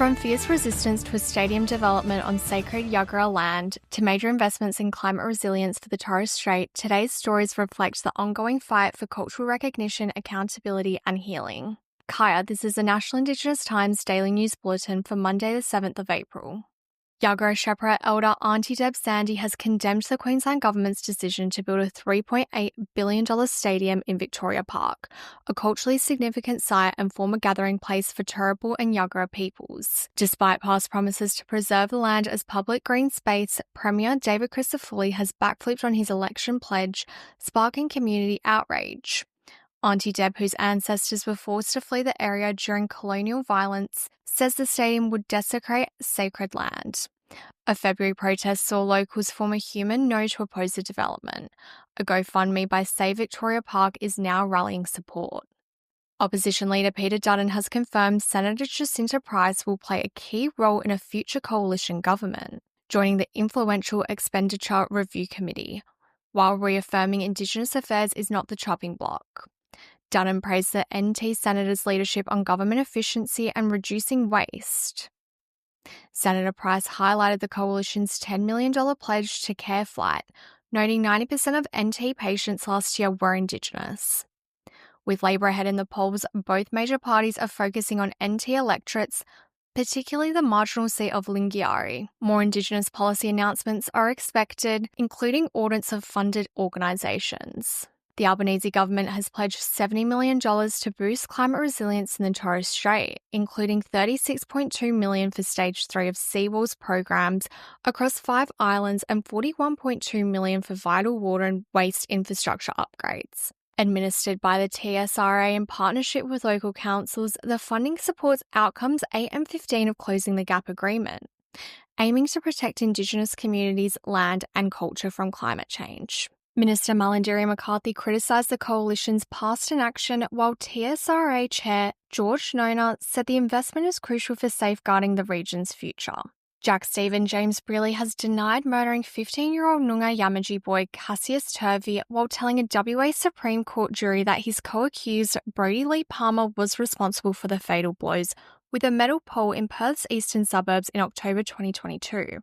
From fierce resistance to a stadium development on sacred Yagara land to major investments in climate resilience for the Torres Strait, today's stories reflect the ongoing fight for cultural recognition, accountability, and healing. Kaya, this is the National Indigenous Times Daily News Bulletin for Monday the 7th of April. Yagara Shepherd Elder Auntie Deb Sandy has condemned the Queensland Government's decision to build a $3.8 billion stadium in Victoria Park, a culturally significant site and former gathering place for Turrbal and Yagara peoples. Despite past promises to preserve the land as public green space, Premier David Crisafulli has backflipped on his election pledge, sparking community outrage. Auntie Deb, whose ancestors were forced to flee the area during colonial violence, says the stadium would desecrate sacred land. A February protest saw locals form a human no to oppose the development. A GoFundMe by Save Victoria Park is now rallying support. Opposition leader Peter Dutton has confirmed Senator Jacinta Price will play a key role in a future coalition government, joining the influential Expenditure Review Committee, while reaffirming Indigenous Affairs is not the chopping block. Dutton praised the NT Senator's leadership on government efficiency and reducing waste. Senator Price highlighted the coalition's $10 million pledge to Care Flight, noting 90% of NT patients last year were Indigenous. With Labor ahead in the polls, both major parties are focusing on NT electorates, particularly the marginal seat of Lingiari. More Indigenous policy announcements are expected, including audits of funded organisations. The Albanese government has pledged $70 million to boost climate resilience in the Torres Strait, including $36.2 million for Stage 3 of Seawall's programs across 5 islands and $41.2 million for vital water and waste infrastructure upgrades. Administered by the TSRA in partnership with local councils, the funding supports outcomes 8 and 15 of Closing the Gap agreement, aiming to protect Indigenous communities, land and culture from climate change. Minister Malarndirri McCarthy criticised the coalition's past inaction, while TSRA Chair George Nona said the investment is crucial for safeguarding the region's future. Jack Stephen James Brearley has denied murdering 15-year-old Noongar Yamatji boy Cassius Turvey while telling a WA Supreme Court jury that his co-accused Brodie Lee Palmer was responsible for the fatal blows with a metal pole in Perth's eastern suburbs in October 2022.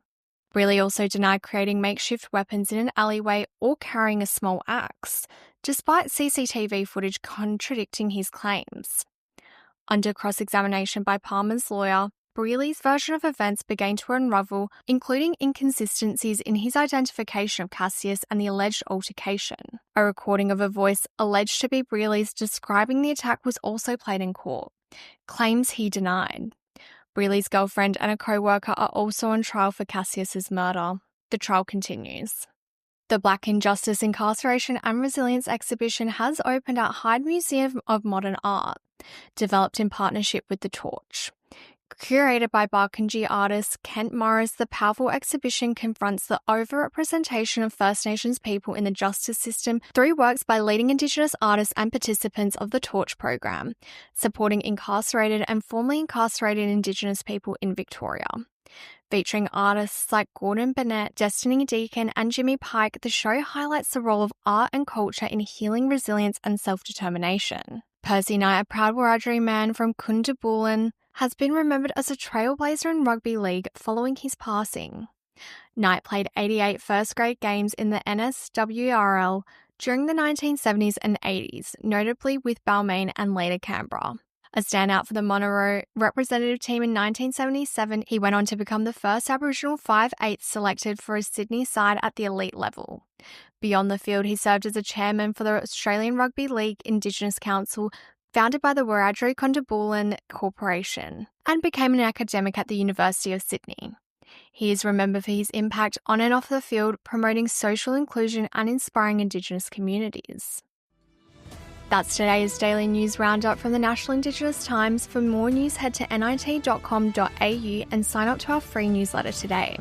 Brearley also denied creating makeshift weapons in an alleyway or carrying a small axe, despite CCTV footage contradicting his claims. Under cross-examination by Palmer's lawyer, Brearley's version of events began to unravel, including inconsistencies in his identification of Cassius and the alleged altercation. A recording of a voice alleged to be Brearley's describing the attack was also played in court, claims he denied. Brearley's girlfriend and a co-worker are also on trial for Cassius's murder. The trial continues. The Black Injustice, Incarceration and Resilience exhibition has opened at Hyde Museum of Modern Art, developed in partnership with The Torch. Curated by Barkindji artist Kent Morris, the powerful exhibition confronts the overrepresentation of First Nations people in the justice system through works by leading Indigenous artists and participants of the Torch program, supporting incarcerated and formerly incarcerated Indigenous people in Victoria. Featuring artists like Gordon Burnett, Destiny Deacon, and Jimmy Pike, the show highlights the role of art and culture in healing resilience and self-determination. Percy Knight, a proud Wiradjuri man from Kundabulin, has been remembered as a trailblazer in rugby league following his passing. Knight played 88 first-grade games in the NSWRL during the 1970s and 80s, notably with Balmain and later Canberra. A standout for the Monaro representative team in 1977, he went on to become the first Aboriginal 5'8" selected for a Sydney side at the elite level. Beyond the field, he served as a chairman for the Australian Rugby League Indigenous Council, founded by the Wiradjuri Kundabulin Corporation, and became an academic at the University of Sydney. He is remembered for his impact on and off the field, promoting social inclusion and inspiring Indigenous communities. That's today's Daily News Roundup from the National Indigenous Times. For more news, head to nit.com.au and sign up to our free newsletter today.